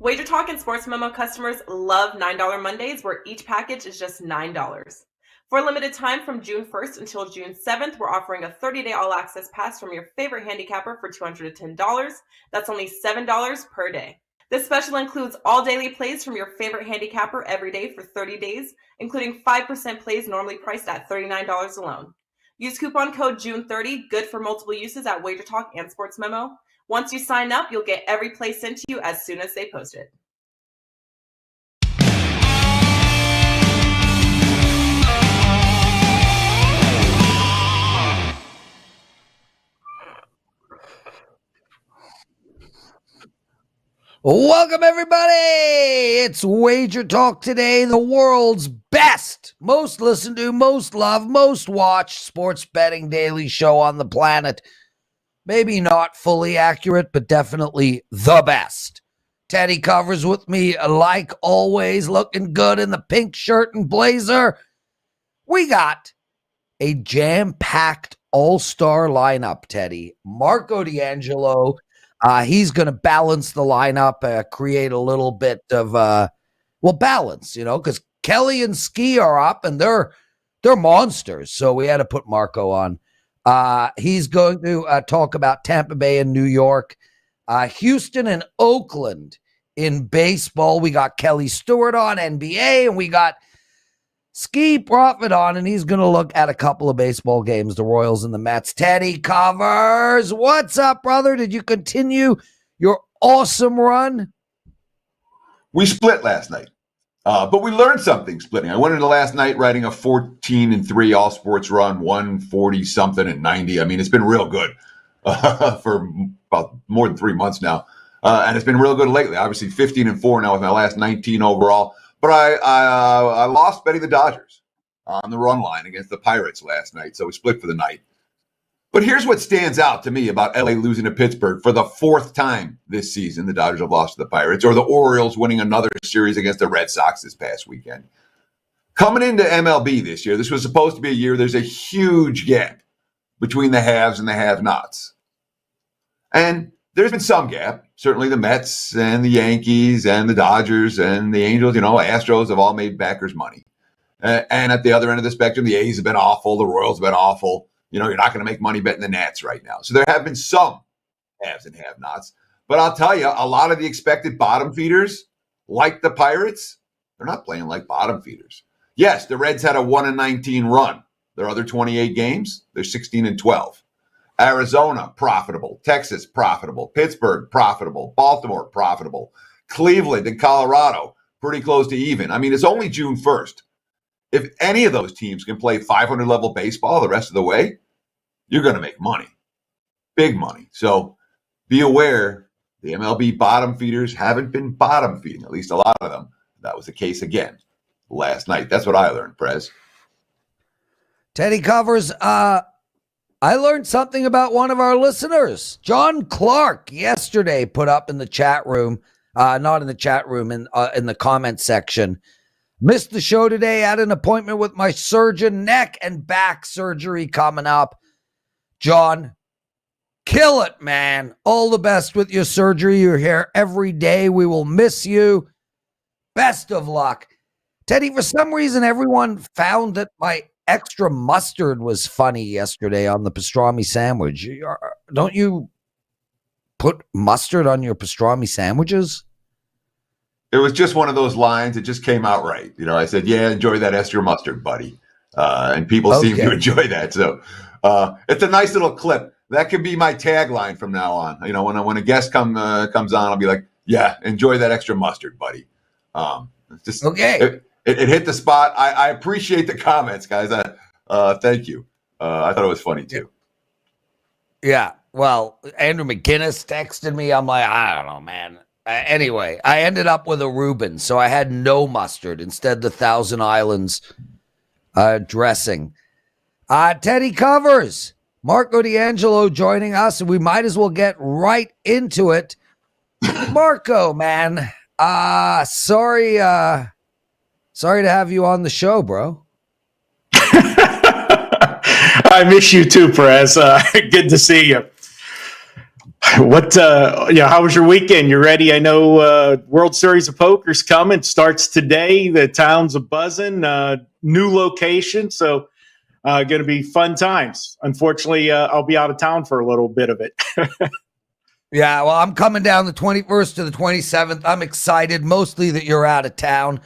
WagerTalk and Sports Memo customers love $9 Mondays, where each package is just $9. For a limited time from June 1st until June 7th, we're offering a 30-day all-access pass from your favorite handicapper for $210. That's only $7 per day. This special includes all daily plays from your favorite handicapper every day for 30 days, including 5% plays normally priced at $39 alone. Use coupon code June30, good for multiple uses at WagerTalk and Sports Memo. Once you sign up, you'll get every play sent to you as soon as they post it. Welcome, everybody. It's WagerTalk Today, the world's best, most listened to, most loved, most watched sports betting daily show on the planet. Maybe not fully accurate, but definitely the best. Teddy covers with me, like always, looking good in the pink shirt and blazer. We got a jam-packed all-star lineup, Teddy. Marco D'Angelo. He's going to balance the lineup, create a little bit of, balance, because Kelly and Skee are up, and they're monsters. So we had to put Marco on. He's going to talk about Tampa Bay and New York, Houston and Oakland in baseball. We got Kelly Stewart on NBA, and we got Skee Profit on, and he's going to look at a couple of baseball games, the Royals and the Mets. Teddy covers. What's up, brother? Did you continue your awesome run? We split last night, but we learned something splitting. I went into last night writing a 14-3 all sports run, 140-something and 90. I mean, it's been real good for about more than 3 months now, and it's been real good lately. Obviously, 15-4 now with my last 19 overall. But I lost betting the Dodgers on the run line against the Pirates last night, so we split for the night. But here's what stands out to me about LA losing to Pittsburgh for the fourth time this season. The Dodgers have lost to the Pirates, or the Orioles winning another series against the Red Sox this past weekend. Coming into MLB this year, this was supposed to be a year, there's a huge gap between the haves and the have-nots. And there's been some gap. Certainly the Mets and the Yankees and the Dodgers and the Angels, Astros have all made backers money. And at the other end of the spectrum, the A's have been awful. The Royals have been awful. You're not going to make money betting the Nats right now. So there have been some haves and have-nots. But I'll tell you, a lot of the expected bottom feeders, like the Pirates, they're not playing like bottom feeders. Yes, the Reds had a 1-19 run. Their other 28 games, they're 16-12. Arizona, profitable. Texas, profitable. Pittsburgh, profitable. Baltimore, profitable. Cleveland and Colorado, pretty close to even. I mean, it's only June 1st. If any of those teams can play 500-level baseball the rest of the way, you're going to make money. Big money. So be aware, the MLB bottom feeders haven't been bottom feeding, at least a lot of them. That was the case again last night. That's what I learned, Prez. Teddy covers, I learned something about one of our listeners. John Clark yesterday put up in the chat room, not in the chat room, in the comment section. Missed the show today. Had an appointment with my surgeon, neck and back surgery coming up. John, kill it, man. All the best with your surgery. You're here every day. We will miss you. Best of luck. Teddy, for some reason, everyone found that my extra mustard was funny yesterday on the pastrami sandwich. Don't you put mustard on your pastrami sandwiches? It was just one of those lines. It just came out right. I said, yeah, enjoy that extra mustard, buddy. And people seem to enjoy that. So it's a nice little clip. That could be my tagline from now on. When a guest comes on, I'll be like, yeah, enjoy that extra mustard, buddy. Just okay. It hit the spot. I appreciate the comments, guys. Thank you. I thought it was funny, too. Yeah. Well, Andrew McGinnis texted me. I'm like, I don't know, man. Anyway, I ended up with a Reuben, so I had no mustard. Instead, the Thousand Islands dressing. Teddy covers. Marco D'Angelo joining us, and we might as well get right into it. Marco, man. Sorry to have you on the show, bro. I miss you too, Perez. Good to see you. How was your weekend? You ready? I know World Series of Poker's coming. Starts today. The town's a buzzing. New location, so going to be fun times. Unfortunately, I'll be out of town for a little bit of it. Yeah, well, I'm coming down the 21st to the 27th. I'm excited, mostly that you're out of town.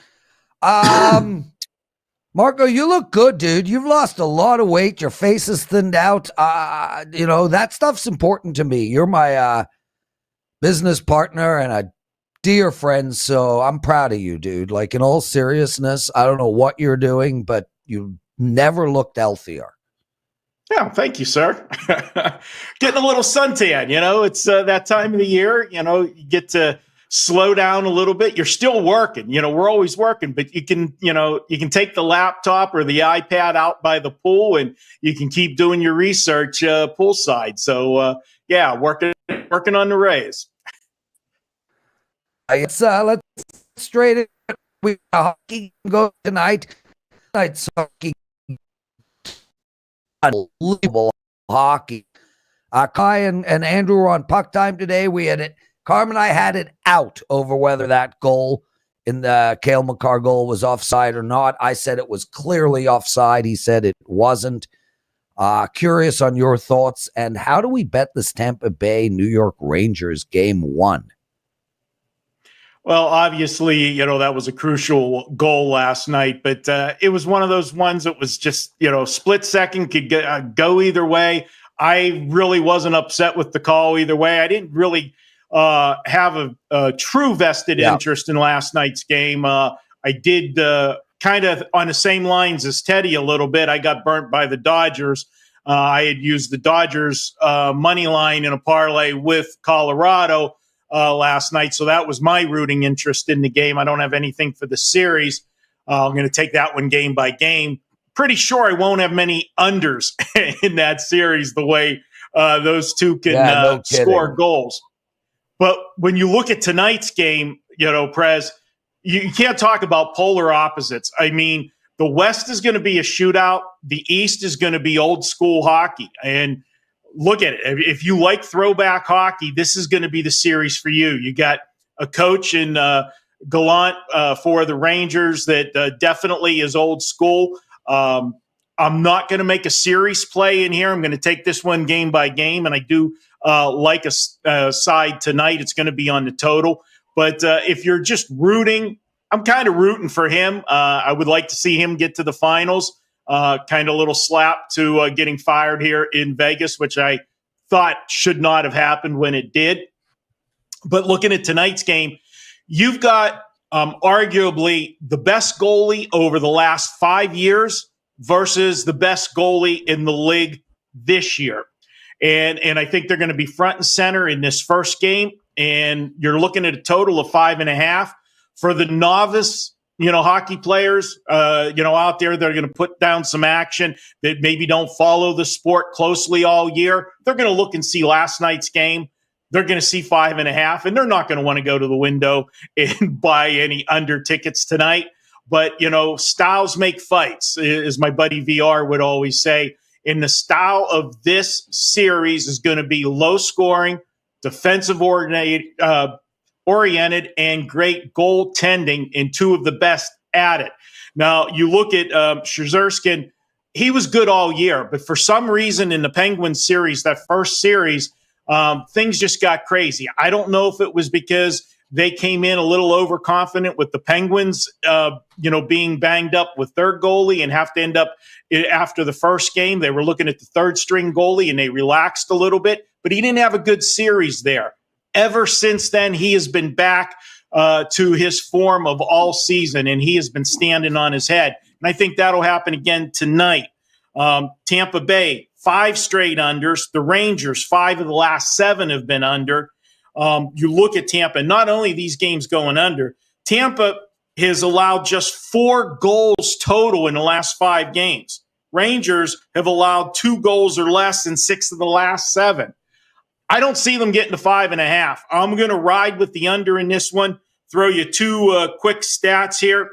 Marco, you look good, dude. You've lost a lot of weight. Your face is thinned out. That stuff's important to me. You're my business partner and a dear friend, so I'm proud of you, dude. Like, in all seriousness, I don't know what you're doing, but you never looked healthier. Yeah, thank you, sir. Getting a little suntan, it's that time of the year, you get to slow down a little bit. You're still working, we're always working, but you can take the laptop or the iPad out by the pool and you can keep doing your research poolside. So, working on the Rays. Let's straight it. We hockey go tonight. Tonight's hockey. Unbelievable hockey. Kai and Andrew were on puck time today. We had it. Carm and I had it out over whether that goal in the Cale Makar goal was offside or not. I said it was clearly offside. He said it wasn't. Curious on your thoughts. And how do we bet this Tampa Bay New York Rangers game 1? Well, obviously, that was a crucial goal last night, but it was one of those ones that was just, split second, could go either way. I really wasn't upset with the call either way. I didn't really have a true vested interest in last night's game. I did kind of on the same lines as Teddy a little bit. I got burnt by the Dodgers. I had used the Dodgers money line in a parlay with Colorado last night. So that was my rooting interest in the game. I don't have anything for the series. I'm going to take that one game by game. Pretty sure I won't have many unders in that series the way those two can score goals. But when you look at tonight's game, Prez, you can't talk about polar opposites. I mean, the West is going to be a shootout. The East is going to be old school hockey. And look at it. If you like throwback hockey, this is going to be the series for you. You got a coach in Gallant for the Rangers that definitely is old school. I'm not going to make a series play in here. I'm going to take this one game by game, and I do like a side tonight. It's going to be on the total. But if you're just rooting, I'm kind of rooting for him. I would like to see him get to the finals. Kind of a little slap to getting fired here in Vegas, which I thought should not have happened when it did. But looking at tonight's game, you've got arguably the best goalie over the last 5 years versus the best goalie in the league this year. And I think they're going to be front and center in this first game. And you're looking at a total of 5.5 for the novice hockey players, out there that are going to put down some action that maybe don't follow the sport closely all year. They're going to look and see last night's game. They're going to see 5.5, and they're not going to want to go to the window and buy any under tickets tonight. But, styles make fights, as my buddy VR would always say. And the style of this series is going to be low scoring, defensive oriented, and great goaltending, and two of the best at it. Now, you look at Sherzerkin, he was good all year, but for some reason in the Penguins series, that first series, things just got crazy. I don't know if it was because they came in a little overconfident with the Penguins, being banged up with their goalie and have to end up after the first game. They were looking at the third string goalie and they relaxed a little bit, but he didn't have a good series there. Ever since then, he has been back to his form of all season, and he has been standing on his head. And I think that'll happen again tonight. Tampa Bay, 5 straight unders. The Rangers, 5 of the last 7 have been under. You look at Tampa, not only these games going under, Tampa has allowed just 4 goals total in the last 5 games. Rangers have allowed 2 goals or less in 6 of the last 7. I don't see them getting to 5.5. I'm going to ride with the under in this one. Throw you 2 quick stats here.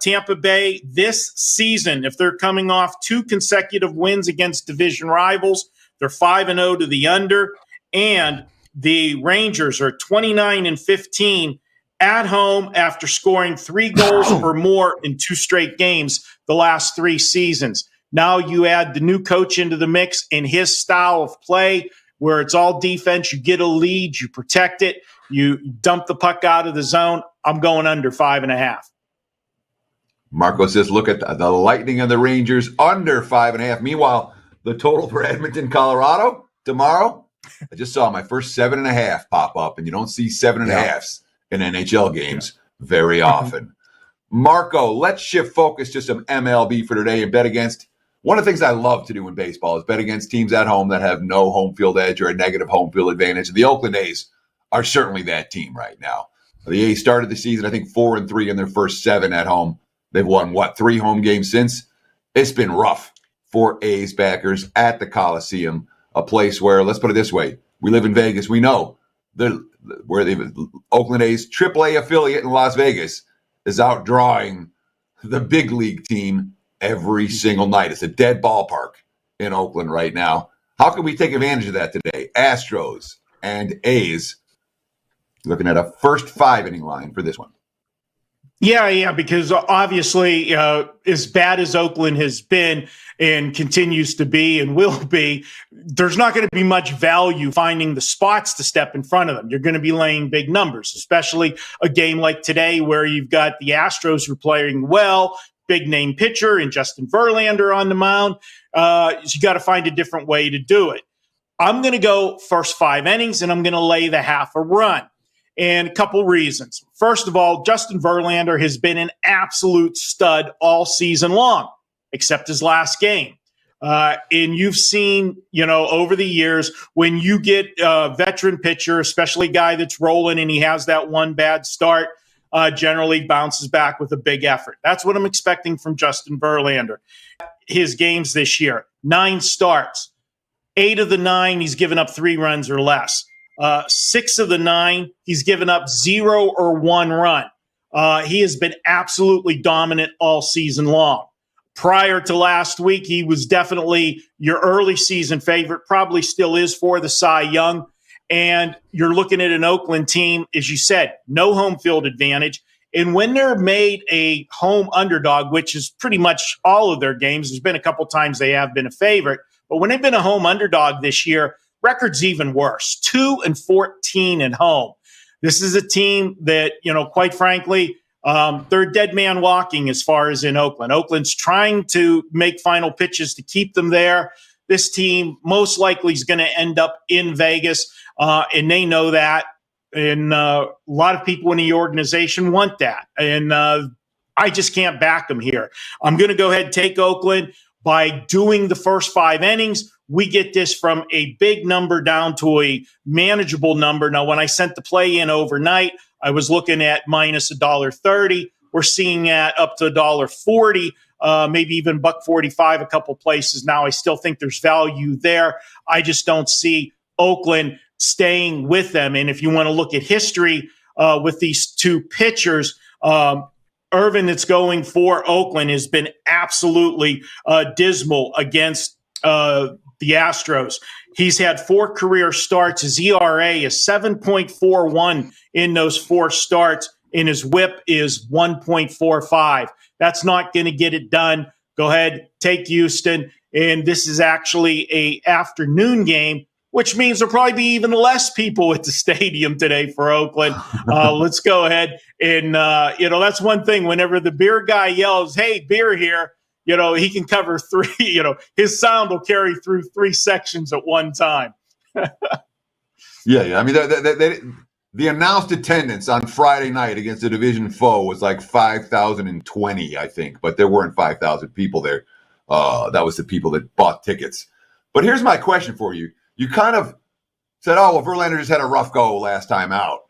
Tampa Bay this season, if they're coming off 2 consecutive wins against division rivals, they're 5-0 to the under. And the Rangers are 29-15 at home after scoring 3 goals or more in 2 straight games the last 3 seasons. Now you add the new coach into the mix and his style of play where it's all defense. You get a lead, you protect it, you dump the puck out of the zone. I'm going under 5.5. Marco says, look at the Lightning and the Rangers under 5.5. Meanwhile, the total for Edmonton, Colorado tomorrow, I just saw my first 7.5 pop up, and you don't see 7.5s in NHL games very often. Marco, let's shift focus to some MLB for today and bet against. One of the things I love to do in baseball is bet against teams at home that have no home field edge or a negative home field advantage. The Oakland A's are certainly that team right now. The A's started the season, I think, 4-3 in their first 7 at home. They've won, 3 home games since? It's been rough for A's backers at the Coliseum, a place where, let's put it this way, we live in Vegas. We know where the Oakland A's AAA affiliate in Las Vegas is outdrawing the big league team every single night. It's a dead ballpark in Oakland right now. How can we take advantage of that today? Astros and A's looking at a first 5-inning line for this one. Yeah, because obviously, as bad as Oakland has been and continues to be and will be, there's not going to be much value finding the spots to step in front of them. You're going to be laying big numbers, especially a game like today where you've got the Astros who are playing well, big name pitcher and Justin Verlander on the mound. You got to find a different way to do it. I'm going to go first 5 innings, and I'm going to lay the half a run. And a couple reasons. First of all, Justin Verlander has been an absolute stud all season long, except his last game. And you've seen, over the years, when you get a veteran pitcher, especially a guy that's rolling and he has that one bad start, generally bounces back with a big effort. That's what I'm expecting from Justin Verlander. His games this year, 9 starts. 8 of the 9, he's given up 3 runs or less. 6 of the 9, he's given up 0 or 1 run. He has been absolutely dominant all season long. Prior to last week, he was definitely your early season favorite, probably still is for the Cy Young. And you're looking at an Oakland team, as you said, no home field advantage. And when they're made a home underdog, which is pretty much all of their games, there's been a couple times they have been a favorite, but when they've been a home underdog this year, record's even worse, 2-14 at home. This is a team that, quite frankly, they're a dead man walking as far as in Oakland. Oakland's trying to make final pitches to keep them there. This team most likely is going to end up in Vegas, and they know that. And a lot of people in the organization want that. And I just can't back them here. I'm going to go ahead and take Oakland. By doing the first 5 innings, we get this from a big number down to a manageable number. Now, when I sent the play in overnight, I was looking at minus $1.30. We're seeing that up to $1.40, maybe even $1.45 a couple places. Now, I still think there's value there. I just don't see Oakland staying with them. And if you want to look at history with these 2 pitchers, Irvin that's going for Oakland has been absolutely dismal against the Astros. He's had 4 career starts. His ERA is 7.41 in those 4 starts, and his whip is 1.45. That's not going to get it done. Go ahead, take Houston. And this is actually a afternoon game, which means there'll probably be even less people at the stadium today for Oakland. Let's go ahead and, that's one thing. Whenever the beer guy yells, hey, beer here, he can cover 3, his sound will carry through 3 sections at one time. Yeah. I mean, the announced attendance on Friday night against a division foe was like 5,020, I think, but there weren't 5,000 people there. That was the people that bought tickets. But here's my question for you. You kind of said, Verlander just had a rough go last time out.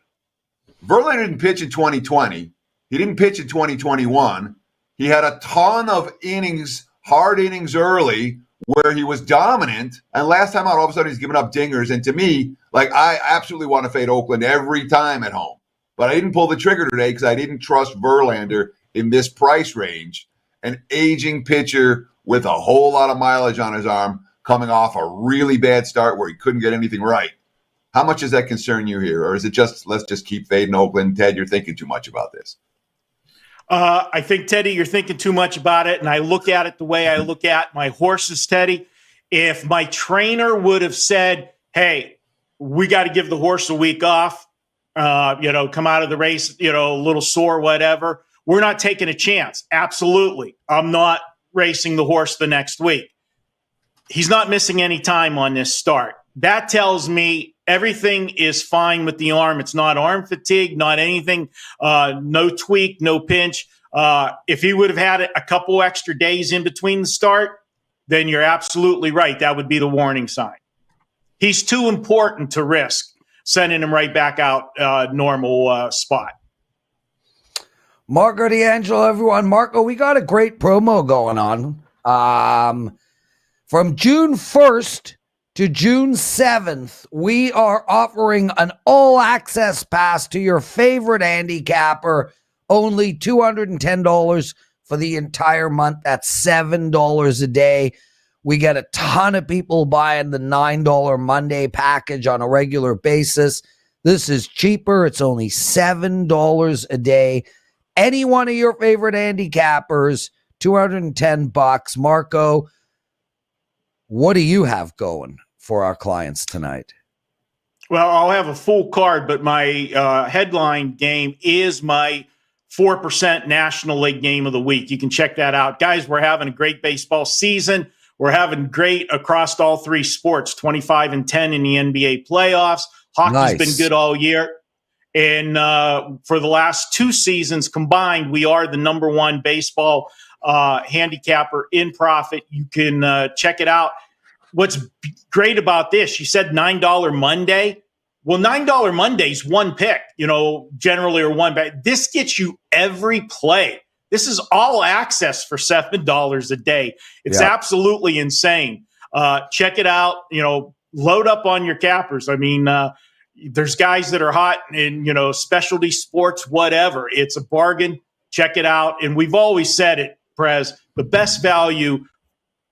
Verlander didn't pitch in 2020. He didn't pitch in 2021. He had a ton of innings, hard innings early where he was dominant. And last time out, all of a sudden, he's giving up dingers. And to me, I absolutely want to fade Oakland every time at home. But I didn't pull the trigger today because I didn't trust Verlander in this price range. An aging pitcher with a whole lot of mileage on his arm, coming off a really bad start where he couldn't get anything right. How much does that concern you here? Or is it just, let's just keep fading Oakland? Ted, you're thinking too much about this. I think, Teddy, you're thinking too much about it. And I look at it the way I look at my horses, Teddy. If my trainer would have said, hey, we got to give the horse a week off, come out of the race, a little sore, whatever, we're not taking a chance. Absolutely. I'm not racing the horse the next week. He's not missing any time on this start. That tells me everything is fine with the arm. It's not arm fatigue, not anything, no tweak, no pinch. If he would have had a couple extra days in between the start, then you're absolutely right. That would be the warning sign. He's too important to risk sending him right back out normal spot. Marco D'Angelo, everyone. Marco, we got a great promo going on. From June 1st to June 7th, we are offering an all-access pass to your favorite handicapper, only $210 for the entire month. That's $7 a day. We get a ton of people buying the $9 Monday package on a regular basis. This is cheaper. It's only $7 a day. Any one of your favorite handicappers, $210. Marco, what do you have going for our clients tonight? Well, I'll have a full card, but my headline game is my 4% National League game of the week. You can check that out. Guys, we're having a great baseball season. We're having great across all three sports, 25-10 in the NBA playoffs. Hockey's been good all year. And for the last two seasons combined, we are the number one baseball handicapper in profit. You can check it out. What's great about this, you said $9 Monday. Well, $9 Monday is one pick, generally, or one bet. This gets you every play. This is all access for $7 a day. It's absolutely insane. Check it out. Load up on your cappers. I mean, there's guys that are hot in, specialty sports, whatever. It's a bargain. Check it out. And we've always said it, Prez, the best value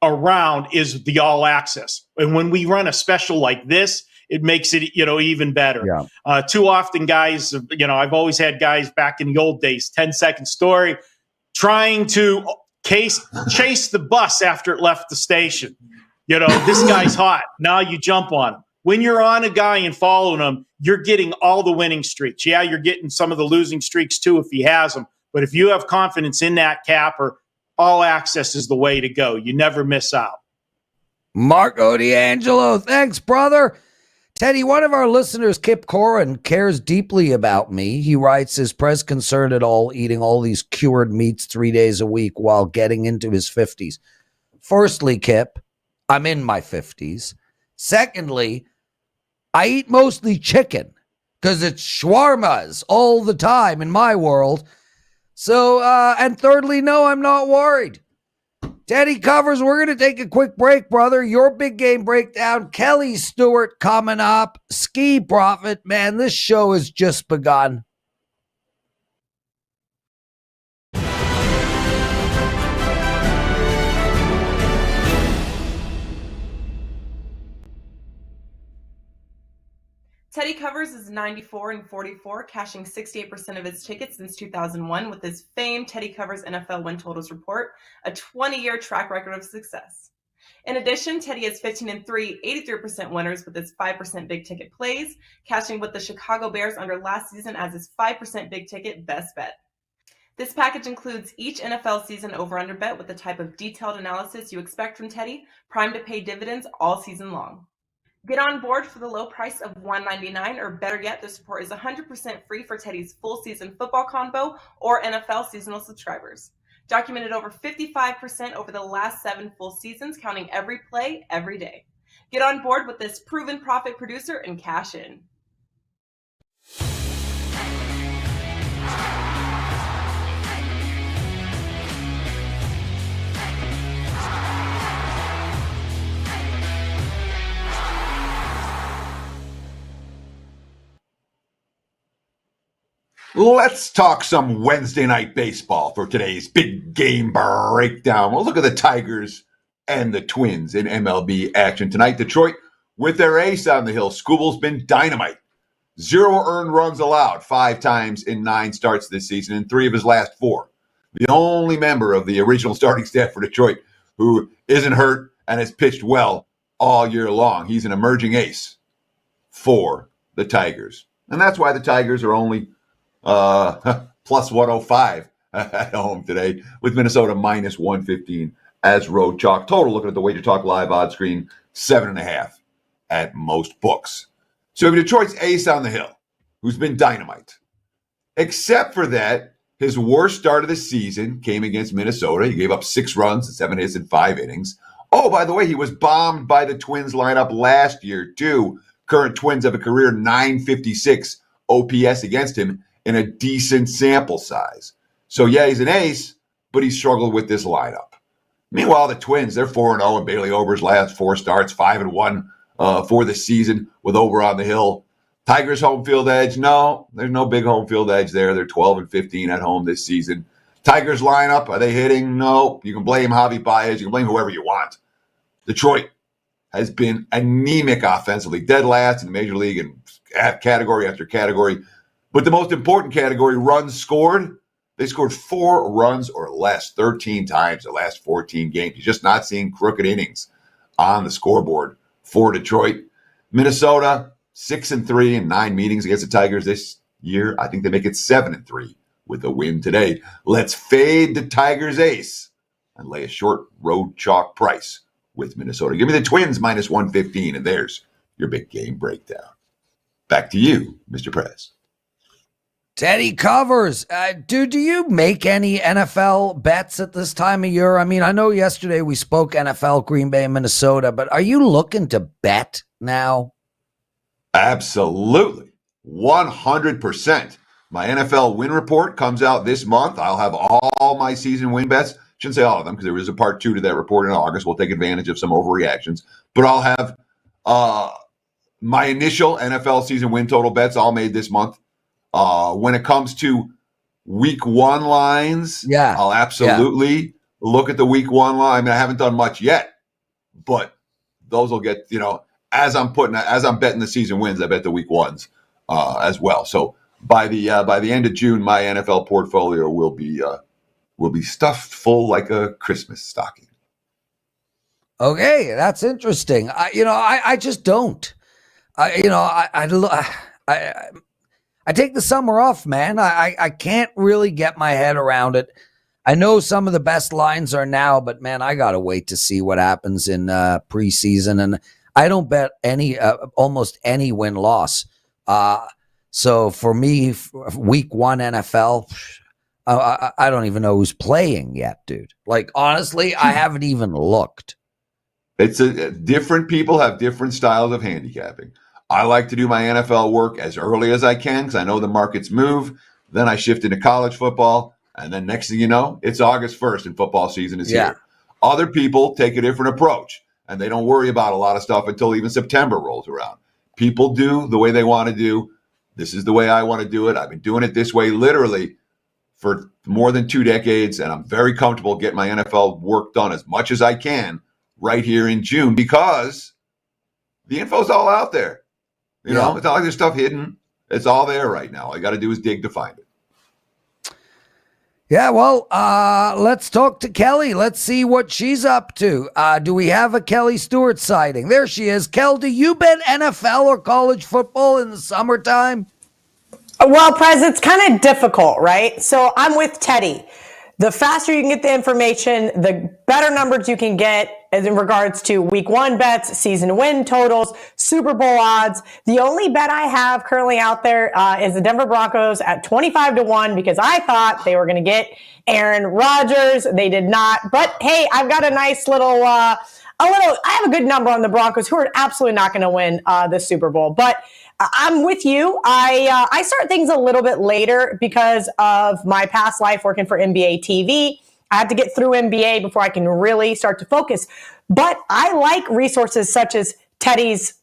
around is the all access. And when we run a special like this, it makes it, even better. Yeah. Too often, guys, I've always had guys back in the old days, 10-second story, trying to chase the bus after it left the station. This guy's hot. Now you jump on him. When you're on a guy and following him, you're getting all the winning streaks. Yeah, you're getting some of the losing streaks too if he has them. But if you have confidence in that capper, all access is the way to go. You never miss out. Marco D'Angelo, thanks, brother. Teddy, one of our listeners, Kip Corin, cares deeply about me. He writes, is Prez concerned at all eating all these cured meats 3 days a week while getting into his 50s? Firstly, Kip, I'm in my 50s. Secondly, I eat mostly chicken because it's shawarmas all the time in my world. So, and thirdly, no, I'm not worried. Teddy Covers, we're going to take a quick break, brother. Your big game breakdown. Kelly Stewart coming up. Skee Profit. Man, this show has just begun. Teddy Covers is 94-44, cashing 68% of his tickets since 2001 with his famed Teddy Covers NFL win totals report, a 20-year track record of success. In addition, Teddy is 15-3, 83% winners with his 5% big ticket plays, cashing with the Chicago Bears under last season as his 5% big ticket best bet. This package includes each NFL season over-under bet with the type of detailed analysis you expect from Teddy, primed to pay dividends all season long. Get on board for the low price of $199, or better yet, the support is 100% free for Teddy's full season football combo or NFL seasonal subscribers. Documented over 55% over the last 7 full seasons, counting every play, every day. Get on board with this proven profit producer and cash in. Let's talk some Wednesday night baseball for today's big game breakdown. We'll look at the Tigers and the Twins in MLB action tonight. Detroit with their ace on the hill. Scooble's been dynamite. 0 earned runs allowed 5 times in 9 starts this season in 3 of his last 4. The only member of the original starting staff for Detroit who isn't hurt and has pitched well all year long. He's an emerging ace for the Tigers. And that's why the Tigers are only plus 105 at home today, with Minnesota minus 115 as road chalk. Total, looking at the WagerTalk live odds screen, 7.5 at most books. So we have Detroit's ace on the hill, who's been dynamite. Except for that, his worst start of the season came against Minnesota. He gave up 6 runs and 7 hits in 5 innings. Oh, by the way, he was bombed by the Twins lineup last year, too. Current Twins have a career 956 OPS against him in a decent sample size. So, yeah, he's an ace, but he struggled with this lineup. Meanwhile, the Twins, they're 4-0 in Bailey Ober's last 4 starts, 5-1 for the season with Ober on the hill. Tigers home field edge, no, there's no big home field edge there. They're 12-15 at home this season. Tigers lineup, are they hitting? No. You can blame Javi Baez. You can blame whoever you want. Detroit has been anemic offensively, dead last in the Major League in category after category. But the most important category, runs scored, they scored 4 runs or less 13 times the last 14 games. You're just not seeing crooked innings on the scoreboard for Detroit. Minnesota, 6-3 in 9 meetings against the Tigers this year. I think they make it 7-3 with a win today. Let's fade the Tigers ace and lay a short road chalk price with Minnesota. Give me the Twins minus 115, and there's your big game breakdown. Back to you, Mr. Prez. Teddy covers. Dude, do you make any NFL bets at this time of year? I mean, I know yesterday we spoke NFL, Green Bay, Minnesota, but are you looking to bet now? Absolutely. 100%. My NFL win report comes out this month. I'll have all my season win bets. Shouldn't say all of them because there is a part 2 to that report in August. We'll take advantage of some overreactions. But I'll have my initial NFL season win total bets all made this month. When it comes to week 1 lines, I'll absolutely look at the week 1 line. I mean, I haven't done much yet, but those will get, as I'm betting the season wins, I bet the week 1s as well. So by the end of June, my NFL portfolio will be stuffed full like a Christmas stocking. Okay, that's interesting. I just don't. I take the summer off, man. I can't really get my head around it. I know some of the best lines are now, but man, I gotta wait to see what happens in preseason. And I don't bet almost any win-loss. So for me, week 1 NFL, I don't even know who's playing yet, dude. Like, honestly, I haven't even looked. It's different people have different styles of handicapping. I like to do my NFL work as early as I can because I know the markets move. Then I shift into college football. And then next thing you know, it's August 1st and football season is here. Other people take a different approach, and they don't worry about a lot of stuff until even September rolls around. People do the way they want to do. This is the way I want to do it. I've been doing it this way literally for more than 2 decades, and I'm very comfortable getting my NFL work done as much as I can right here in June because the info's all out there. It's not like there's stuff hidden. It's all there right now. All you got to do is dig to find it. Yeah, well, let's talk to Kelly. Let's see what she's up to. Do we have a Kelly Stewart sighting? There she is. Kel, do you bet NFL or college football in the summertime? Well, Prez, it's kind of difficult, right? So I'm with Teddy. The faster you can get the information, the better numbers you can get in regards to week 1 bets, season win totals, Super Bowl odds. The only bet I have currently out there is the Denver Broncos at 25-1 because I thought they were going to get Aaron Rodgers. They did not. But hey, I've got a nice little, I have a good number on the Broncos who are absolutely not going to win the Super Bowl. But I'm with you. I start things a little bit later because of my past life working for NBA TV. I have to get through NBA before I can really start to focus. But I like resources such as Teddy's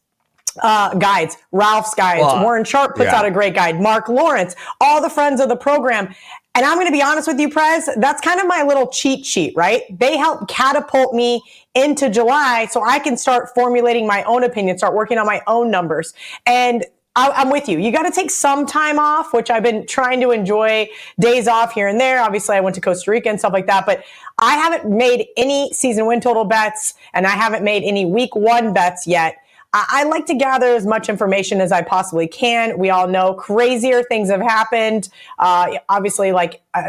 guides, Ralph's guides, Warren Sharp puts out a great guide, Mark Lawrence, all the friends of the program. And I'm going to be honest with you, Prez, that's kind of my little cheat sheet, right? They help catapult me into July so I can start formulating my own opinion, start working on my own numbers. And I'm with you. You got to take some time off, which I've been trying to enjoy days off here and there. Obviously, I went to Costa Rica and stuff like that, but I haven't made any season win total bets, and I haven't made any week one bets yet. I like to gather as much information as I possibly can. We all know crazier things have happened. Obviously,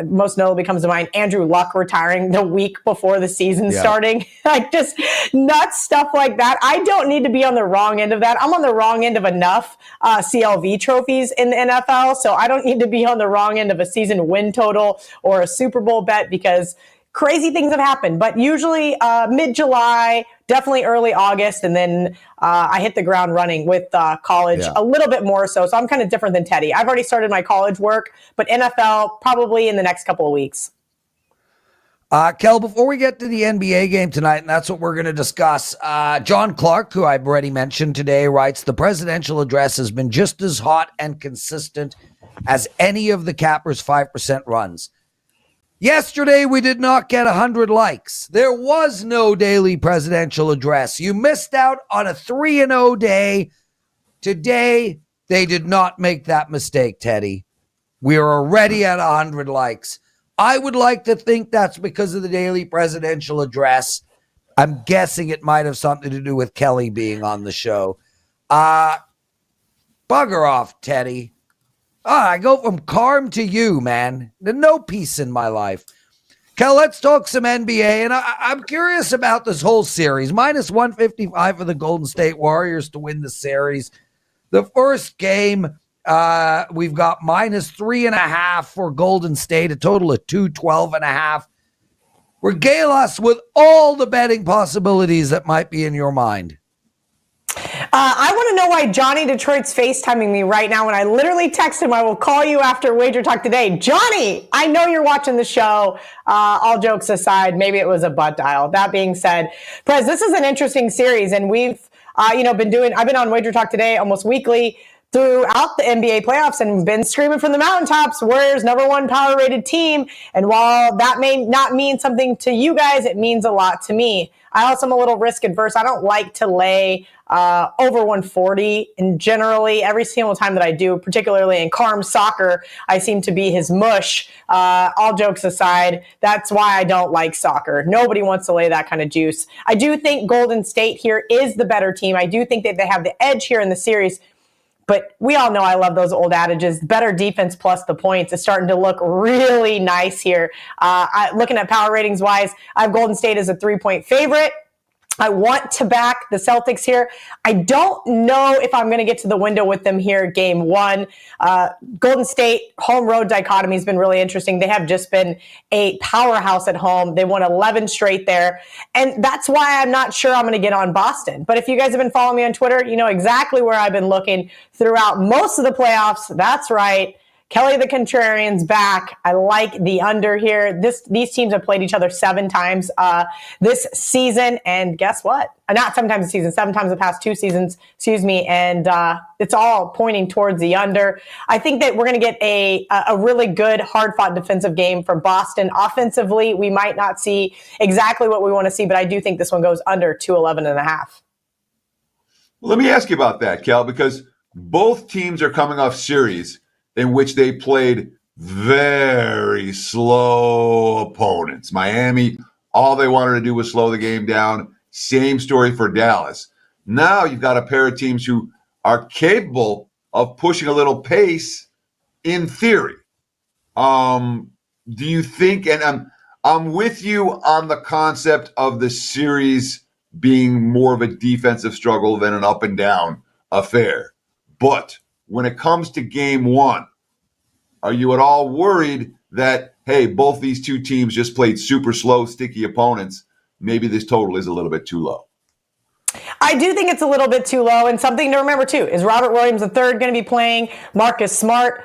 most notably comes to mind, Andrew Luck retiring the week before the season starting. Like just nuts stuff like that. I don't need to be on the wrong end of that. I'm on the wrong end of enough CLV trophies in the NFL, so I don't need to be on the wrong end of a season win total or a Super Bowl bet because crazy things have happened. But usually mid-July, definitely early August, and then I hit the ground running with college a little bit more so. So I'm kind of different than Teddy. I've already started my college work, but NFL probably in the next couple of weeks. Kel, before we get to the NBA game tonight, and that's what we're going to discuss, John Clark, who I've already mentioned today, writes, the presidential address has been just as hot and consistent as any of the Cappers' 5% runs. Yesterday, we did not get 100 likes. There was no daily presidential address. You missed out on a 3-0 day. Today, they did not make that mistake, Teddy. We are already at 100 likes. I would like to think that's because of the daily presidential address. I'm guessing it might have something to do with Kelly being on the show. Bugger off, Teddy. I go from calm to you, man. There's no peace in my life. Kel, let's talk some NBA. And I'm curious about this whole series. Minus 155 for the Golden State Warriors to win the series. The first game, we've got minus 3.5 for Golden State, a total of 212.5. Regale us with all the betting possibilities that might be in your mind. I want to know why Johnny Detroit's FaceTiming me right now when I literally text him, I will call you after WagerTalk Today. Johnny, I know you're watching the show. All jokes aside, maybe it was a butt dial. That being said, Prez, this is an interesting series, and we've I've been on WagerTalk Today almost weekly throughout the NBA playoffs and been screaming from the mountaintops, Warriors #1 power rated team. And while that may not mean something to you guys, it means a lot to me. I also am a little risk adverse. I don't like to lay over 140, and generally every single time that I do, particularly in Carm's soccer, I seem to be his mush. All jokes aside, that's why I don't like soccer. Nobody wants to lay that kind of juice. I do think Golden State here is the better team. I do think that they have the edge here in the series. But we all know I love those old adages. Better defense plus the points is starting to look really nice here. Looking at power ratings wise, I have Golden State as a 3-point favorite. I want to back the Celtics here. I don't know if I'm going to get to the window with them here game one. Golden State home road dichotomy has been really interesting. They have just been a powerhouse at home. They won 11 straight there. And that's why I'm not sure I'm going to get on Boston. But if you guys have been following me on Twitter, you know exactly where I've been looking throughout most of the playoffs. That's right. Kelly the Contrarian's back. I like the under here. These teams have played each other 7 times this season. And guess what? Not 7 times this season, 7 times the past 2 seasons, And it's all pointing towards the under. I think that we're going to get a really good, hard-fought defensive game from Boston. Offensively, we might not see exactly what we want to see, but I do think this one goes under 211.5. Let me ask you about that, Kel, because both teams are coming off series in which they played very slow opponents. Miami, all they wanted to do was slow the game down. Same story for Dallas. Now you've got a pair of teams who are capable of pushing a little pace in theory. Do you think, and I'm with you on the concept of the series being more of a defensive struggle than an up and down affair. But when it comes to game one, are you at all worried that, hey, both these two teams just played super slow, sticky opponents? Maybe this total is a little bit too low. I do think it's a little bit too low. And something to remember, too, is Robert Williams III going to be playing Marcus Smart?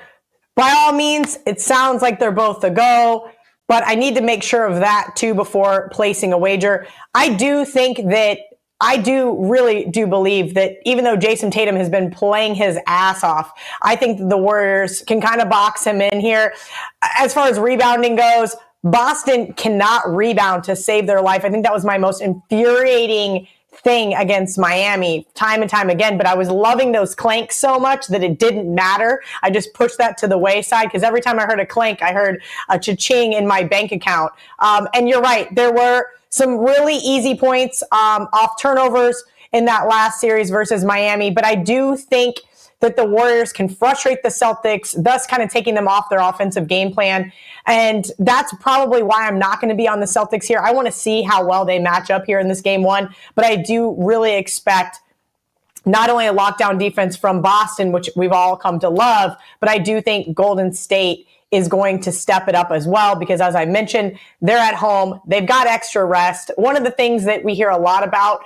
By all means, it sounds like they're both a go, but I need to make sure of that, too, before placing a wager. I do think that I really do believe that even though Jason Tatum has been playing his ass off, I think the Warriors can kind of box him in here. As far as rebounding goes, Boston cannot rebound to save their life. I think that was my most infuriating thing against Miami time and time again, but I was loving those clanks so much that it didn't matter. I just pushed that to the wayside because every time I heard a clank, I heard a cha-ching in my bank account. And you're right, there were some really easy points off turnovers in that last series versus Miami, but I do think that the Warriors can frustrate the Celtics, thus kind of taking them off their offensive game plan. And that's probably why I'm not going to be on the Celtics here. I want to see how well they match up here in this game one, but I do really expect not only a lockdown defense from Boston, which we've all come to love, but I do think Golden State is going to step it up as well because, as I mentioned, they're at home. They've got extra rest. One of the things that we hear a lot about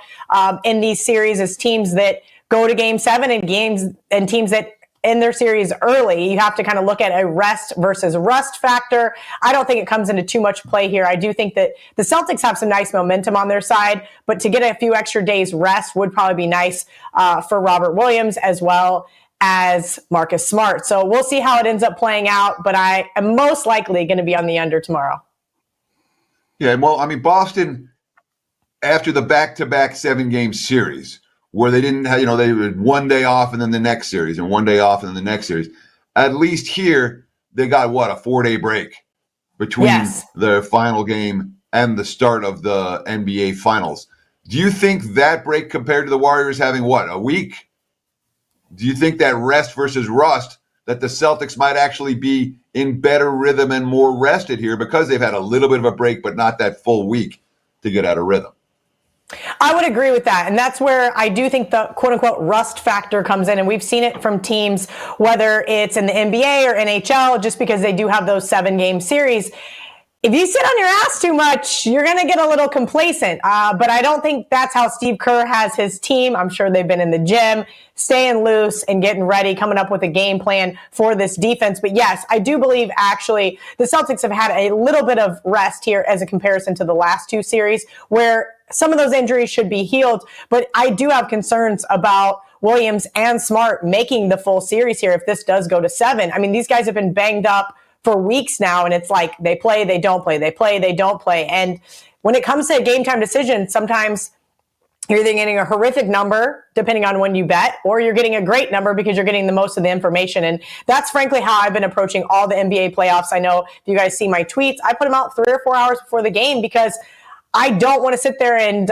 in these series is teams that go to Game 7 and teams that end their series early. You have to kind of look at a rest versus rust factor. I don't think it comes into too much play here. I do think that the Celtics have some nice momentum on their side, but to get a few extra days rest would probably be nice for Robert Williams as well as Marcus Smart. So we'll see how it ends up playing out, but I am most likely going to be on the under tomorrow. Yeah, well, I mean, Boston, after the back-to-back 7-game series, where they didn't have, they had one day off and then the next series and one day off and then the next series. At least here, they got a 4-day break between the final game and the start of the NBA finals. Do you think that break compared to the Warriors having a week? Do you think that rest versus rust, that the Celtics might actually be in better rhythm and more rested here because they've had a little bit of a break, but not that full week to get out of rhythm? I would agree with that. And that's where I do think the quote unquote rust factor comes in. And we've seen it from teams, whether it's in the NBA or NHL, just because they do have those 7-game series. If you sit on your ass too much, you're going to get a little complacent. But I don't think that's how Steve Kerr has his team. I'm sure they've been in the gym, staying loose and getting ready, coming up with a game plan for this defense. But yes, I do believe actually the Celtics have had a little bit of rest here as a comparison to the last 2 series where some of those injuries should be healed. But I do have concerns about Williams and Smart making the full series here if this does go to 7. I mean, these guys have been banged up for weeks now, and it's like they play, they don't play, they play, they don't play. And when it comes to game time decisions, sometimes you're either getting a horrific number, depending on when you bet, or you're getting a great number because you're getting the most of the information. And that's frankly how I've been approaching all the NBA playoffs. I know if you guys see my tweets, I put them out 3 or 4 hours before the game because I don't want to sit there and,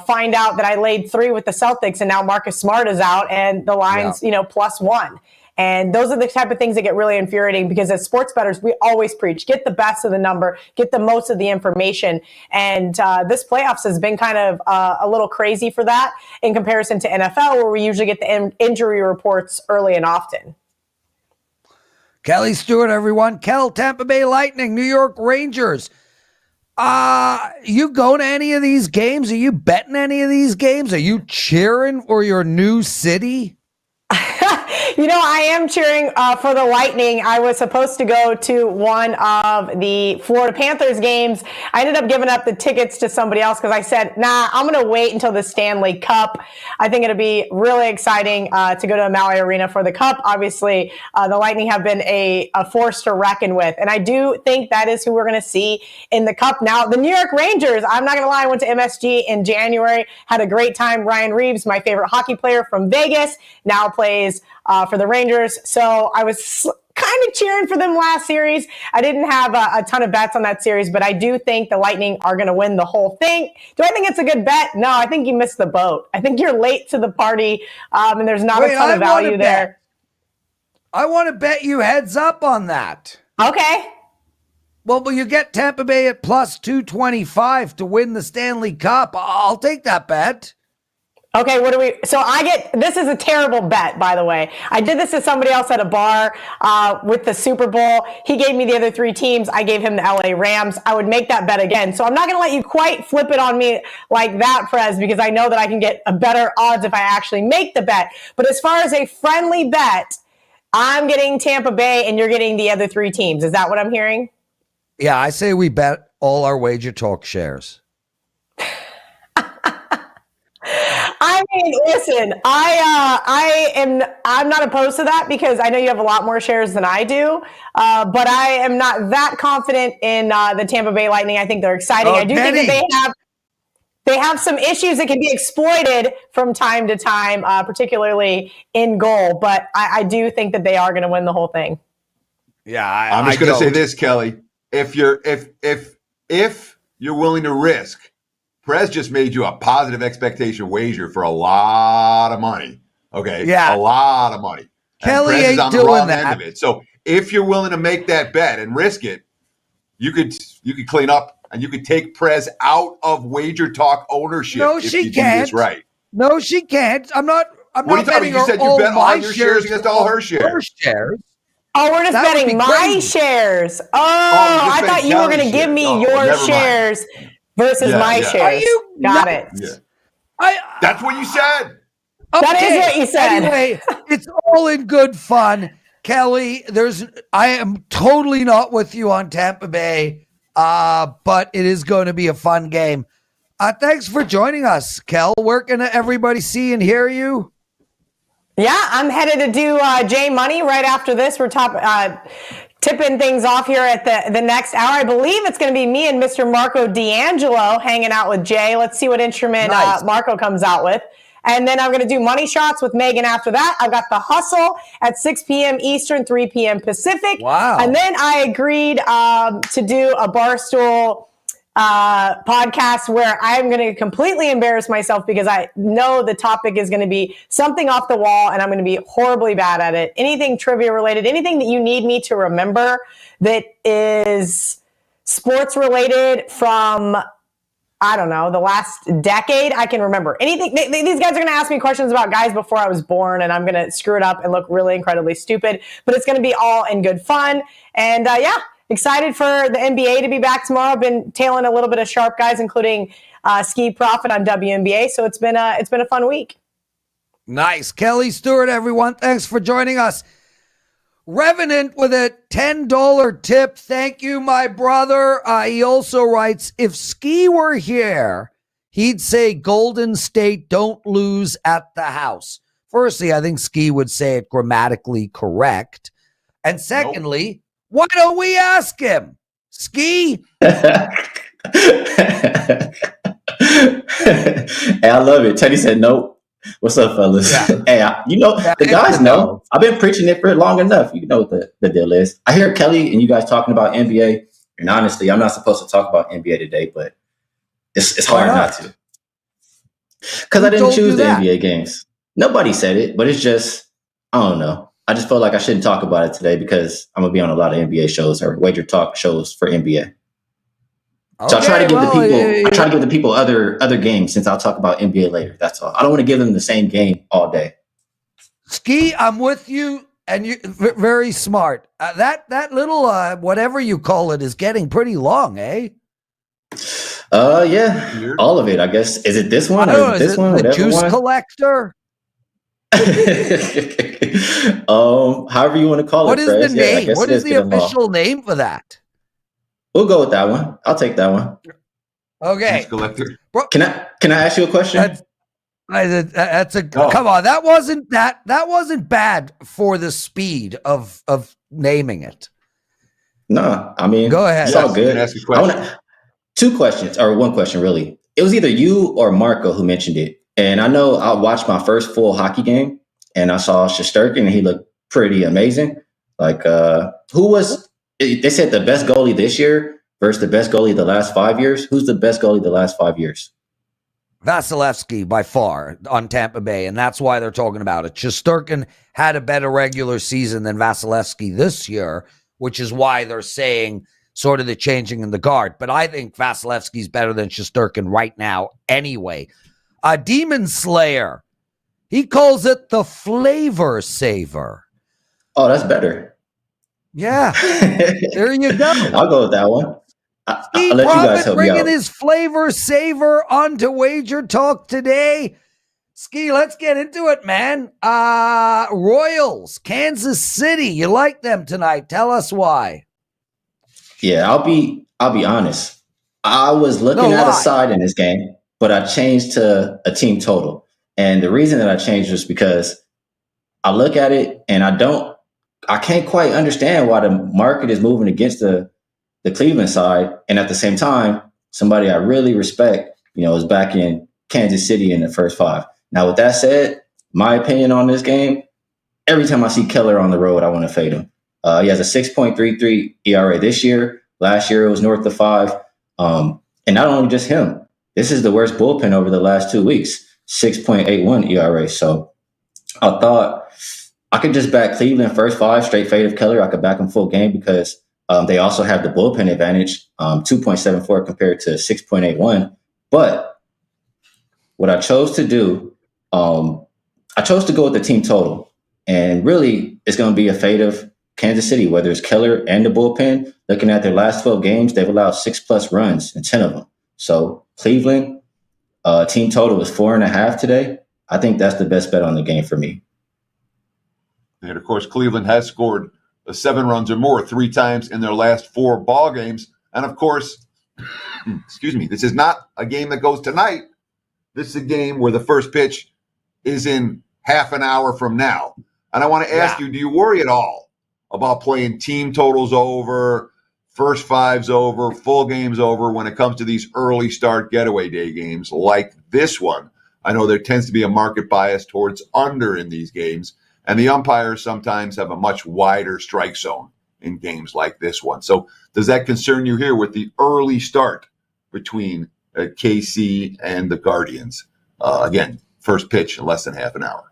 find out that I laid 3 with the Celtics and now Marcus Smart is out and the line's, +1. And those are the type of things that get really infuriating because as sports bettors, we always preach, get the best of the number, get the most of the information. And this playoffs has been kind of a little crazy for that in comparison to NFL, where we usually get the injury reports early and often. Kelly Stewart, everyone. Kel, Tampa Bay Lightning, New York Rangers. You going to any of these games? Are you betting any of these games? Are you cheering for your new city? I am cheering for the Lightning. I was supposed to go to one of the Florida Panthers games. I ended up giving up the tickets to somebody else because I said, nah, I'm going to wait until the Stanley Cup. I think it'll be really exciting to go to Maui Arena for the Cup. Obviously, the Lightning have been a force to reckon with. And I do think that is who we're going to see in the Cup. Now, the New York Rangers, I'm not going to lie, I went to MSG in January, had a great time. Ryan Reeves, my favorite hockey player from Vegas, now plays for the Rangers. So I was kind of cheering for them last series. I didn't have a ton of bets on that series, but I do think the Lightning are going to win the whole thing. Do I think it's a good bet? No, I think you missed the boat. I think you're late to the party, and there's not a ton of value there. I want to bet you heads up on that. Okay. Well, will you get Tampa Bay at plus 225 to win the Stanley Cup? I'll take that bet. Okay, this is a terrible bet, by the way. I did this to somebody else at a bar with the Super Bowl. He gave me the other 3 teams. I gave him the LA Rams. I would make that bet again. So I'm not going to let you quite flip it on me like that, Prez, because I know that I can get a better odds if I actually make the bet. But as far as a friendly bet, I'm getting Tampa Bay and you're getting the other 3 teams. Is that what I'm hearing? Yeah, I say we bet all our WagerTalk shares. I mean, listen, I'm not opposed to that because I know you have a lot more shares than I do. But I am not that confident in the Tampa Bay Lightning. I think they're exciting. I do think that they have some issues that can be exploited from time to time, particularly in goal. But I do think that they are going to win the whole thing. Yeah, I'm just going to say this, Kelly. If you're willing to risk, Prez just made you a positive expectation wager for a lot of money. Okay, a lot of money. Kelly Prez ain't is on the doing wrong that. end of it. So if you're willing to make that bet and risk it, you could clean up and you could take Prez out of WagerTalk ownership. No, if she you can't. do this right. No, she can't. I'm not. What are you talking about? You said you bet all your shares against all her shares. Oh, we're just betting my shares. Oh, I thought you were going to give me your shares versus my shares. Are you Got it. Yeah. That's what you said. That is what you said. Anyway, it's all in good fun. Kelly, I am totally not with you on Tampa Bay, but it is going to be a fun game. Thanks for joining us, Kel. Where can everybody see and hear you? Yeah, I'm headed to do J Money right after this. We're tipping things off here at the next hour. I believe it's going to be me and Mr. Marco D'Angelo hanging out with Jay. Let's see what instrument Marco comes out with. And then I'm going to do money shots with Megan after that. I've got the hustle at 6 p.m. Eastern, 3 p.m. Pacific. Wow. And then I agreed to do a Barstool podcast where I'm going to completely embarrass myself because I know the topic is going to be something off the wall and I'm going to be horribly bad at it. Anything trivia related, anything that you need me to remember that is sports related from, I don't know, the last decade, I can remember. Anything. These guys are going to ask me questions about guys before I was born and I'm going to screw it up and look really incredibly stupid, but it's going to be all in good fun. And excited for the NBA to be back tomorrow. I've been tailing a little bit of sharp guys, including Skee Profit on WNBA. So it's been a fun week. Nice. Kelly Stewart, everyone. Thanks for joining us. Revenant with a $10 tip. Thank you, my brother. He also writes, if Skee were here, he'd say Golden State don't lose at the house. Firstly, I think Skee would say it grammatically correct. And secondly, why don't we ask him? Skee? Hey, I love it. Teddy said nope. What's up, fellas? Yeah. Hey, the guys know. I've been preaching it for long enough. You know what the deal is. I hear Kelly and you guys talking about NBA, and honestly, I'm not supposed to talk about NBA today, but it's hard not to. Because I didn't choose the NBA games. Nobody said it, but it's just, I don't know. I just felt like I shouldn't talk about it today because I'm going to be on a lot of NBA shows or Wager Talk shows for NBA. So I try to give the people other games since I'll talk about NBA later. That's all. I don't want to give them the same game all day. Skee, I'm with you, and you're very smart. That little whatever you call it is getting pretty long, eh? Yeah, all of it. I guess is it this one or this one? The juice collector. However you want to call it. What is the name? What is the official name for that? We'll go with that one. I'll take that one. Okay. Bro, can I ask you a question? Come on. That wasn't bad for the speed of naming it. No, I mean, go ahead. It's all good. Ask a question. Two questions, or one question really. It was either you or Marco who mentioned it. And I know I watched my first full hockey game and I saw Shesterkin and he looked pretty amazing. Like, they said the best goalie this year versus the best goalie the last 5 years. Who's the best goalie the last 5 years? Vasilevsky by far on Tampa Bay, and that's why they're talking about it. Shesterkin had a better regular season than Vasilevsky this year, which is why they're saying sort of the changing in the guard. But I think Vasilevsky's better than Shesterkin right now anyway. Demon Slayer, he calls it the flavor saver. Oh, that's better. Yeah, there you go. I'll go with that one. Skee Profit bringing his flavor saver onto Wager Talk today. Skee, let's get into it, man. Royals, Kansas City. You like them tonight? Tell us why. Yeah, I'll be honest. I was looking at a side in this game, but I changed to a team total And the reason that I changed was because I look at it and I can't quite understand why the market is moving against the Cleveland side. And at the same time, somebody I really respect, is back in Kansas City in the first 5. Now, with that said, my opinion on this game, every time I see Keller on the road, I want to fade him. He has a 6.33 ERA this year. Last year, it was north of 5. And not only just him, this is the worst bullpen over the last 2 weeks, 6.81 ERA. So I thought I could just back Cleveland first 5, straight fade of Keller. I could back him full game because they also have the bullpen advantage, 2.74 compared to 6.81. But what I chose to do, I chose to go with the team total. And really, it's going to be a fade of Kansas City, whether it's Keller and the bullpen. Looking at their last 12 games, they've allowed 6+ runs in 10 of them. So Cleveland, team total is 4.5 today. I think that's the best bet on the game for me. And of course, Cleveland has scored 7 runs or more 3 times in their last 4 ball games. And of course, this is not a game that goes tonight. This is a game where the first pitch is in half an hour from now. And I want to ask you, do you worry at all about playing team totals over, first 5s over, full games over when it comes to these early start getaway day games like this one? I know there tends to be a market bias towards under in these games, and the umpires sometimes have a much wider strike zone in games like this one. So does that concern you here with the early start between KC and the Guardians? Again, first pitch in less than half an hour.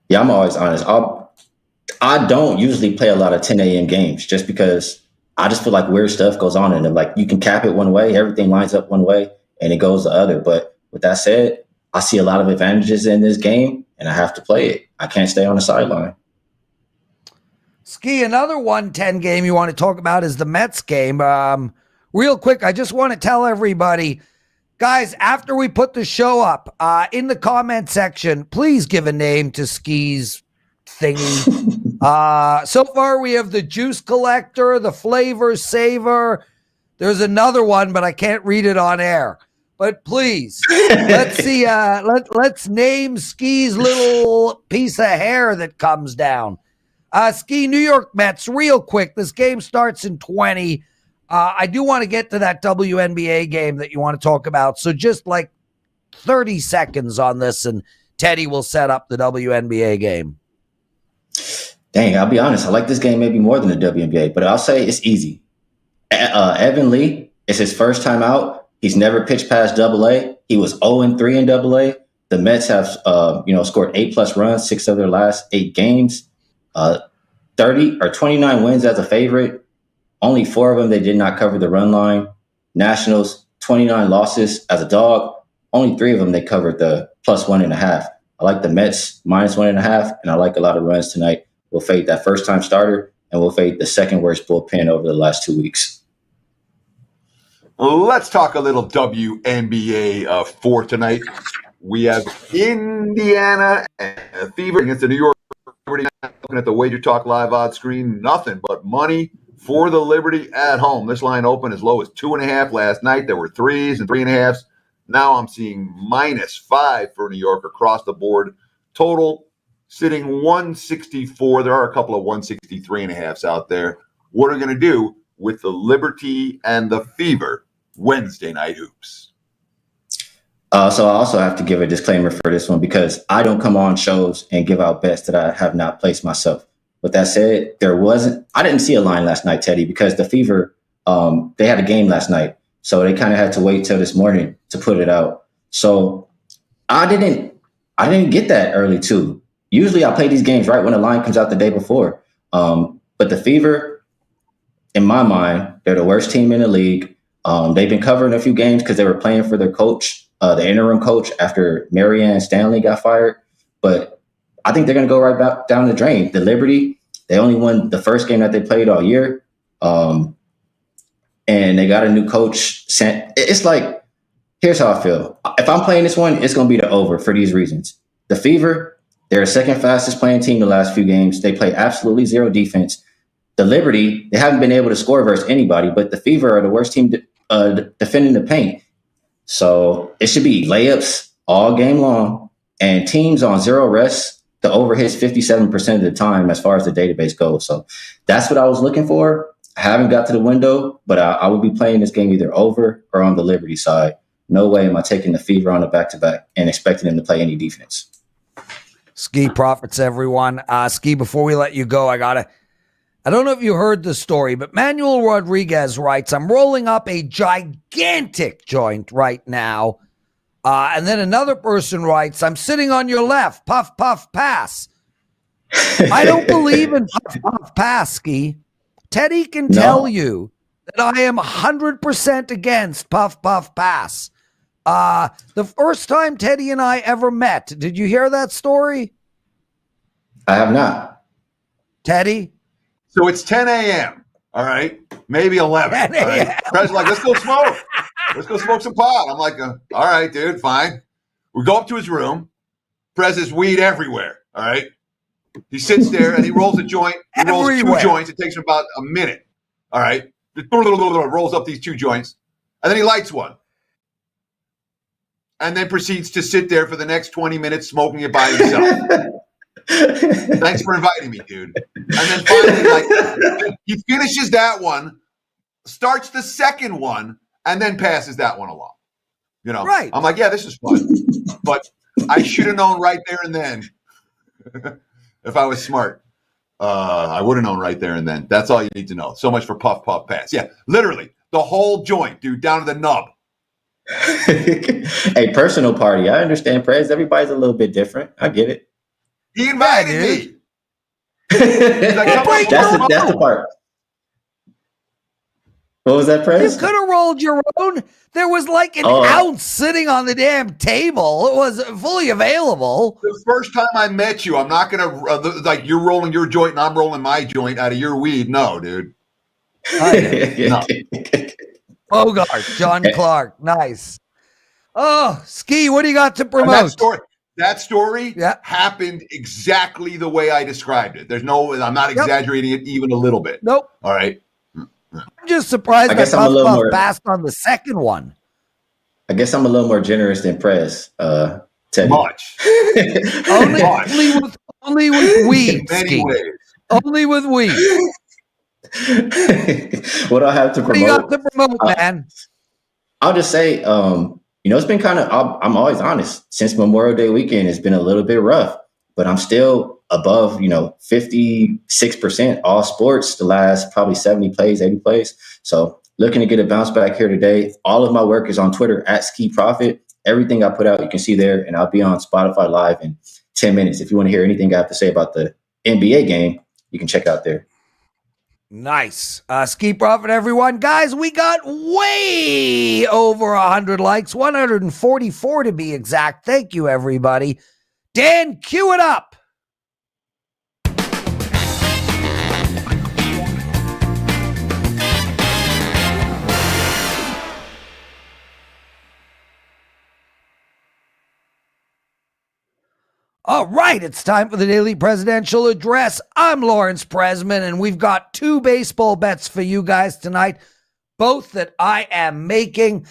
Yeah, I'm always honest. I don't usually play a lot of 10 a.m. games just because I just feel like weird stuff goes on in them. Like you can cap it one way, everything lines up one way, and it goes the other. But with that said, I see a lot of advantages in this game, and I have to play it. I can't stay on the sideline. Skee, another 110 game you want to talk about is the Mets game. Real quick, I just want to tell everybody, guys, after we put the show up, in the comment section, please give a name to Skee's thingy. So far, we have the Juice Collector, the Flavor Saver. There's another one, but I can't read it on air. But please, let's see. Let's name Skee's little piece of hair that comes down. Skee, New York Mets, real quick. This game starts in 20. I do want to get to that WNBA game that you want to talk about. So just like 30 seconds on this, and Teddy will set up the WNBA game. Dang, I'll be honest. I like this game maybe more than the WNBA, but I'll say it's easy. Evan Lee, it's his first time out. He's never pitched past AA. He was 0-3 in AA. The Mets have, scored 8+ runs, 6 of their last 8 games, 29 wins as a favorite. Only 4 of them, they did not cover the run line. Nationals, 29 losses as a dog. Only 3 of them, they covered the +1.5. I like the Mets -1.5, and I like a lot of runs tonight. We'll fade that first-time starter, and we'll fade the second worst bullpen over the last 2 weeks. Let's talk a little WNBA for tonight. We have Indiana Fever against the New York Liberty. Looking at the WagerTalk live odds screen, nothing but money for the Liberty at home. This line opened as low as 2.5 last night. There were 3s and 3.5s. Now I'm seeing -5 for New York across the board. Total sitting 164. There are a couple of 163.5s out there. What are we going to do with the Liberty and the Fever Wednesday night hoops? So I also have to give a disclaimer for this one because I don't come on shows and give out bets that I have not placed myself. With that said, I didn't see a line last night, Teddy, because the Fever, they had a game last night. So they kind of had to wait till this morning to put it out. So I didn't get that early too. Usually I play these games right when the line comes out the day before. But the Fever, in my mind, they're the worst team in the league. They've been covering a few games because they were playing for their coach, the interim coach, after Marianne Stanley got fired. But I think they're going to go right back down the drain. The Liberty, they only won the first game that they played all year. And they got a new coach. It's like, here's how I feel. If I'm playing this one, it's going to be the over for these reasons. The Fever, they're the second fastest playing team the last few games. They play absolutely zero defense. The Liberty, they haven't been able to score versus anybody, but the Fever are the worst team defending the paint. So it should be layups all game long. And teams on zero rest, the over hits 57% of the time as far as the database goes. So that's what I was looking for. I haven't got to the window, but I would be playing this game either over or on the Liberty side. No way am I taking the Fever on the back-to-back and expecting them to play any defense. Skee Profits, everyone. Skee, before we let you go, I don't know if you heard the story, but Manuel Rodriguez writes, I'm rolling up a gigantic joint right now. And then another person writes, I'm sitting on your left, puff, puff, pass. I don't believe in puff, puff, pass, Skee. Teddy can tell you that I am 100% against puff, puff, pass. The first time Teddy and I ever met, did you hear that story? I have not. Teddy? So it's 10 a.m., all right? Maybe 11. 10 all right? Prez's like, let's go smoke. Let's go smoke some pot. I'm like, all right, dude, fine. We go up to his room. Prez has weed everywhere, all right? He sits there and he rolls a joint. He rolls two joints. It takes him about a minute, all right? Rolls up these two joints. And then he lights one. And then proceeds to sit there for the next 20 minutes smoking it by himself. Thanks for inviting me, dude. And then finally, he finishes that one, starts the second one, and then passes that one along. You know, right? I'm like, yeah, this is fun, but I should have known right there and then. If I was smart, I would have known right there and then. That's all you need to know. So much for puff, puff, pass. Yeah, literally the whole joint, dude, down to the nub. A personal party. I understand, Prez. Everybody's a little bit different. I get it. He invited me. Like, that's the part. What was that, Prez? You could have rolled your own. There was like an ounce sitting on the damn table. It was fully available. The first time I met you, I'm not going to, like, you're rolling your joint and I'm rolling my joint out of your weed. No, dude. No. Bogart, John Clark. Nice. Oh, Skee, what do you got to promote? That story happened exactly the way I described it. I'm not exaggerating it even a little bit. Nope. All right. I'm just surprised that Puff passed on the second one. I guess I'm a little more generous than Prez, Teddy. Much. Only with weed, Skee. Only with weed. What do I have to promote? What do you got to promote, man? I'll just say, it's been kind of, I'm always honest, since Memorial Day weekend, it's been a little bit rough, but I'm still above, 56% all sports the last probably 70 plays, 80 plays. So looking to get a bounce back here today. All of my work is on Twitter at Skee Profit. Everything I put out, you can see there, and I'll be on Spotify Live in 10 minutes. If you want to hear anything I have to say about the NBA game, you can check out there. Nice. Skee Profit, everyone. Guys, we got way over 100 likes, 144 to be exact. Thank you, everybody. Dan, cue it up. All right, it's time for the Daily Presidential Address. I'm Lawrence Presman, and we've got two baseball bets for you guys tonight, both that I am making.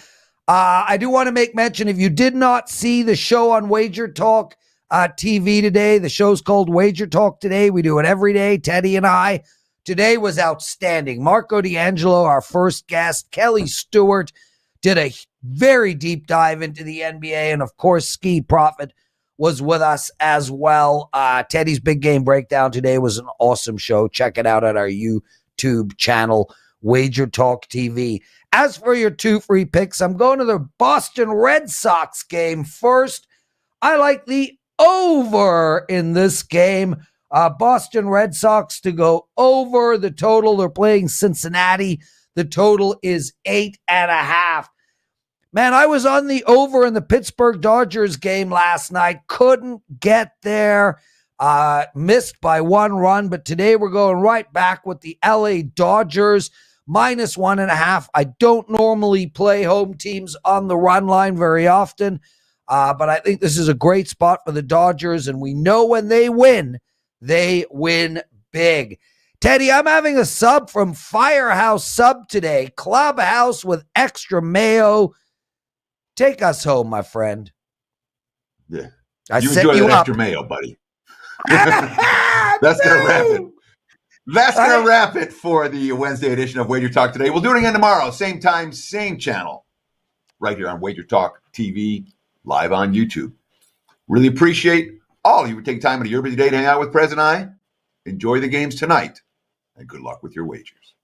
I do want to make mention, if you did not see the show on WagerTalk TV today, the show's called WagerTalk Today. We do it every day, Teddy and I. Today was outstanding. Marco D'Angelo, our first guest, Kelly Stewart, did a very deep dive into the NBA, and of course, Skee Profit was with us as well. Teddy's Big Game Breakdown today was an awesome show. Check it out at our YouTube channel, WagerTalk TV. As for your two free picks, I'm going to the Boston Red Sox game first. I like the over in this game. Boston Red Sox to go over the total. They're playing Cincinnati. The total is 8.5. Man, I was on the over in the Pittsburgh Dodgers game last night. Couldn't get there. Missed by one run. But today we're going right back with the LA Dodgers. -1.5. I don't normally play home teams on the run line very often. But I think this is a great spot for the Dodgers. And we know when they win big. Teddy, I'm having a sub from Firehouse Sub today. Clubhouse with extra mayo. Take us home, my friend. Yeah. You enjoy that extra mayo, buddy. That's going to wrap it. That's going to wrap it for the Wednesday edition of Wager Talk Today. We'll do it again tomorrow. Same time, same channel. Right here on Wager Talk TV, live on YouTube. Really appreciate all of you for taking time out of your busy day to hang out with Prez and I. Enjoy the games tonight, and good luck with your wagers.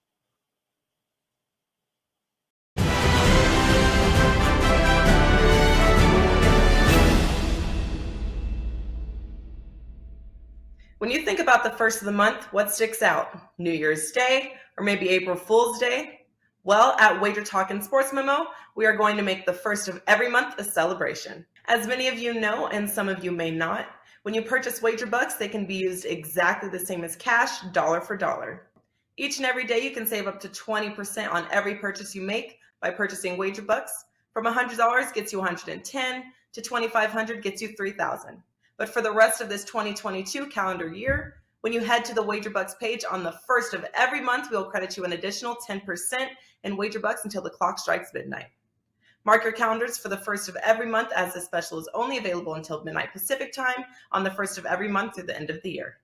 When you think about the first of the month, what sticks out? New Year's Day or maybe April Fool's Day? Well, at Wager Talk and Sports Memo, we are going to make the first of every month a celebration. As many of you know, and some of you may not, when you purchase wager bucks, they can be used exactly the same as cash, dollar for dollar. Each and every day, you can save up to 20% on every purchase you make by purchasing wager bucks. From $100 gets you $110 to $2,500 gets you $3,000. But for the rest of this 2022 calendar year, when you head to the WagerBucks page on the first of every month, we'll credit you an additional 10% in WagerBucks until the clock strikes midnight. Mark your calendars for the first of every month, as this special is only available until midnight Pacific time on the first of every month through the end of the year.